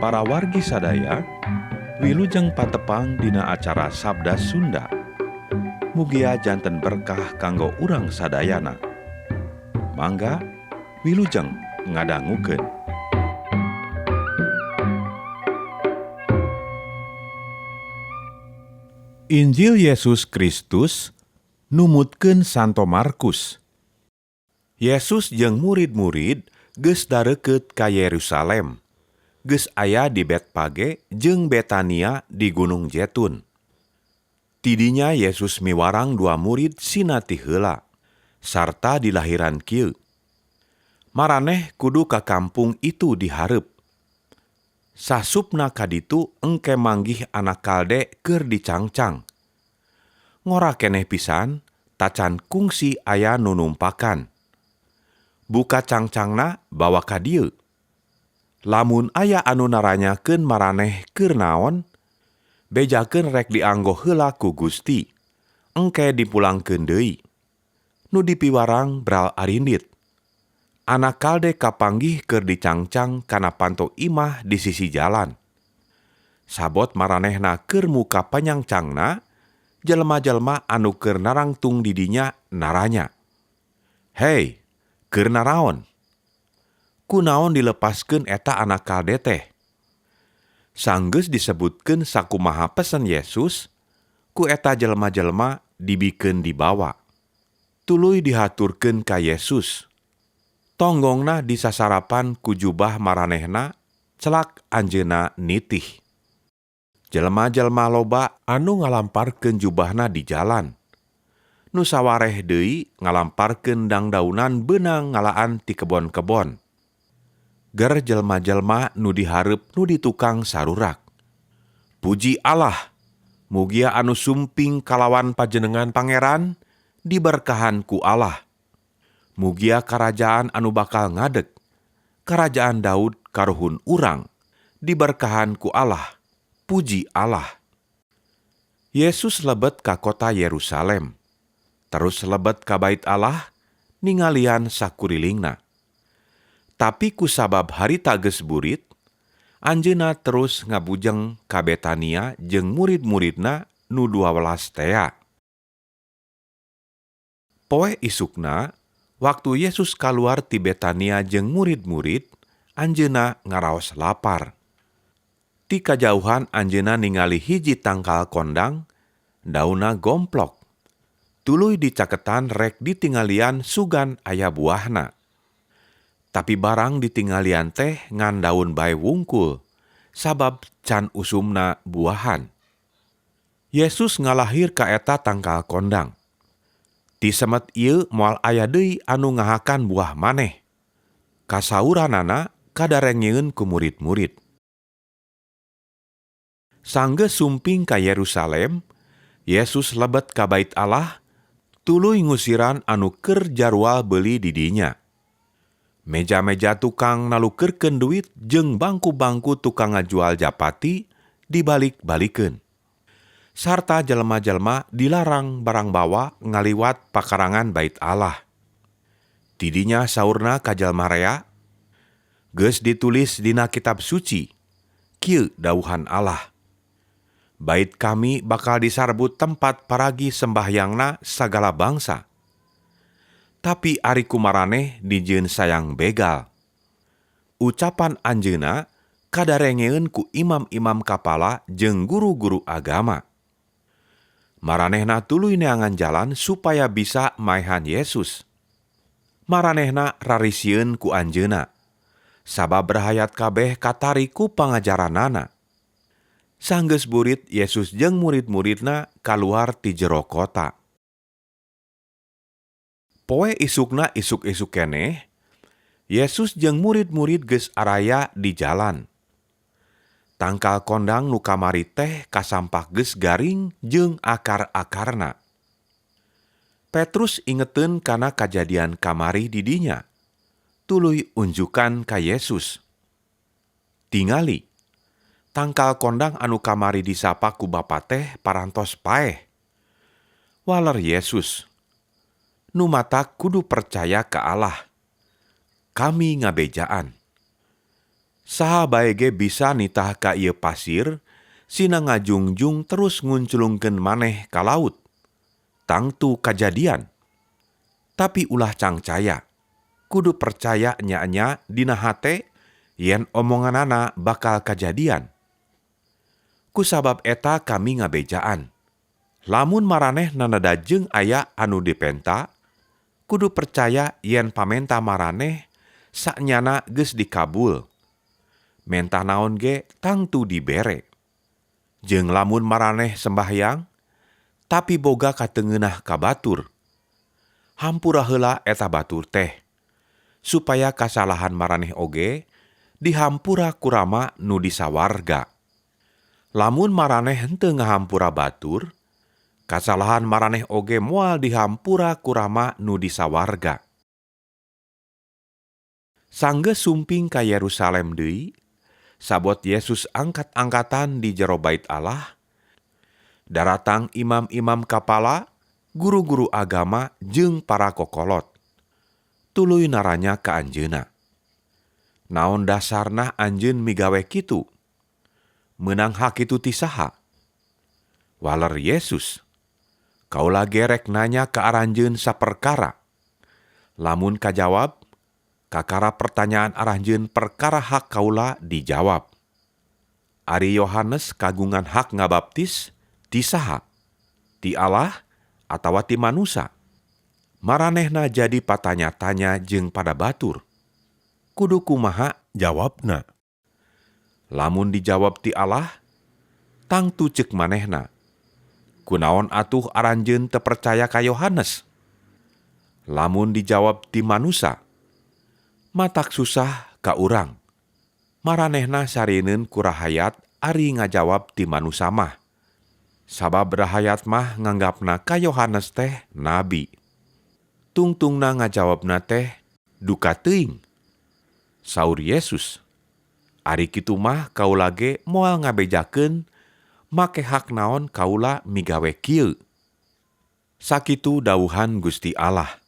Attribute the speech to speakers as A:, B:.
A: Para wargi sadaya, wilujeng patepang dina acara Sabda Sunda. Mugia janten berkah kanggo urang sadayana. Mangga wilujeng ngadangukeun. Injil Yesus Kristus numutkeun Santo Markus. Yesus jeung murid-murid geus dareukeut ka Yerusalem. Geus aya di Betpage jeung Betania di Gunung Jetun. Tidinya Yesus miwarang 2 murid sina ti heula, sarta dilahiran kieu. Maraneh kudu ka kampung itu dihareup. Sasupna kaditu engke manggih anak kalde keur dicangcang. Ngora keneh pisan, tacan kungsi aya nu numpakan. Buka cangcangna bawa ka dieu. Lamun aya anu naranyakeun maraneh keur naon, bejakeun rek dianggo heula ku Gusti, engke dipulangkeun deui. Nu dipiwarang bral arindit. Anak kalde kapanggih keur dicangcang kana panto imah di sisi jalan. Sabot maranehna keur muka panyangcangna, jelema-jelema anu keur narangtung didinya naranya. Hei, keur naraon? Kunaon dilepaskeun eta anak kalde teh? Sanggeus disebutkeun sakumaha pesen Yesus, ku eta jelema-jelema dibikeun dibawa. Tuluy dihaturkeun ka Yesus. Tonggongna disasarapan ku jubah maranehna, celak anjeunna nitih. Jelema-jelema loba anu ngalamparkeun jubahna di jalan. Nu sawareh deui ngalamparkeun dangdaunan beunang ngalaan ti kebon-kebon. Ger jelma-jelma nu dihareup nu ditukang sarurak. Puji Allah, mugia anu sumping kalawan pajenengan pangeran, diberkahan ku Allah. Mugia karajaan anu bakal ngadeg, karajaan Daud karuhun urang, diberkahan ku Allah, puji Allah. Yesus lebet ka kota Yerusalem, terus lebet ka bait Allah, ningalian sakurilingna. Tapi kusabab harita geus burit, anjeunna terus ngabujeng ka Betania jeung murid-muridna nu 12 tea. Poe isukna, waktu Yesus kaluar ti Betania jeung murid-murid, anjeunna ngaraos lapar. Ti kajauhan anjeunna ningali hiji tangkal kondang, daunna gomplok. Tuluy dicaketan rek ditingalian sugan aya buahna. Tapi barang ditingalian teh ngan daun bae wungkul, sabab can usumna buahan. Yesus ngalahir ka eta tangkal kondang. Ti semet ieu moal aya deui anu ngahakan buah maneh. Kasauranana kadarengieun ku murid-murid. Sanggeus sumping ka Yerusalem, Yesus lebet ka bait Allah, tuluy ngusiran anu keur jarwal beuli di dinya. Meja-meja tukang nalukeurkeun duit jeung bangku-bangku tukang ngajual japati dibalik-balikeun. Sarta jelema-jelema dilarang barang bawa ngaliwat pakarangan bait Allah. Tidinya saurna ka jelema rea, geus ditulis dina kitab suci, kieu dawuhan Allah. Bait kami bakal disarbut tempat paragi sembahyangna sagala bangsa. Tapi ari kumaraneh dijieun sayang begal. Ucapan anjeunna kadarengieun ku imam-imam kapala jeung guru-guru agama. Maranehna tuluy neangan jalan supaya bisa maehan Yesus. Maranehna rarisieun ku anjeunna, sabab rahayat kabeh katari ku pangajaranana. Sanggeus burit Yesus jeung murid-muridna kaluar ti jero kota. Poe isukna isuk-isuk keneh, Yesus jeung murid-murid geus araya di jalan. Tangkal kondang nu kamari teh kasampak geus garing jeung akar-akarna. Petrus ingeteun kana kajadian kamari di dinya. Tuluy unjukan ka Yesus. Tingali, tangkal kondang anu kamari disapa ku Bapa teh parantos paeh. Waler Yesus, nu matak kudu percaya ka Allah. Kami ngabejaan. Saha bae ge bisa nitah ka ieu pasir, sina ngajungjung terus ngunculungkeun maneh ka laut. Tangtu kajadian. Tapi ulah cangcaya. Kudu percaya nya dina hate, yen omonganana bakal kajadian. Kusabab eta kami ngabejaan. Lamun maraneh nanadajeng aya anu dipenta, kudu percaya yen pamenta maraneh saknyana geus dikabul. Mentah naon ge tangtu dibere. Jeung lamun maraneh sembahyang, tapi boga katengeunah ka batur. Hampura heula eta batur teh, supaya kasalahan maraneh oge dihampura ku Rama nu di sawarga. Lamun maraneh henteu ngahampura batur, kasalahan maraneh oge moal dihampura ku Rama nu di sawarga. Sanggeus sumping ka Yerusalem deui, sabot Yesus angkat-angkatan di jero bait Allah, daratang imam-imam kapala, guru-guru agama jeung para kokolot. Tuluy naranya ka anjeunna. Naon dasarna anjeun migawe kitu? Meunang hakitu ti saha? Waler Yesus. Kaula gerek nanya ka aranjeun saperkara. Lamun kajawab, kakara pertanyaan aranjeun perkara hak kaula dijawab. Ari Yohanes kagungan hak ngabaptis, ti saha? Ti Allah atawa ti manusa? Maranehna jadi patanya-tanya jeung pada batur. Kudu kumaha jawabna? Lamun dijawab ti Allah, tangtu ceuk manehna. Kunaon atuh aranjeun teu percaya ka Yohanes? Lamun dijawab ti manusa, matak susah ka urang. Maranehna sarieun ku rahayat ari ngajawab ti manusa mah. Sabab rahayat mah nganggapna ka Yohanes teh nabi. Tungtungna ngajawabna teh duka teuing. Saur Yesus, ari kitu mah kaula ge moal ngabejakeun make hak naon kaula migawe kieu. Sakitu dawuhan Gusti Allah.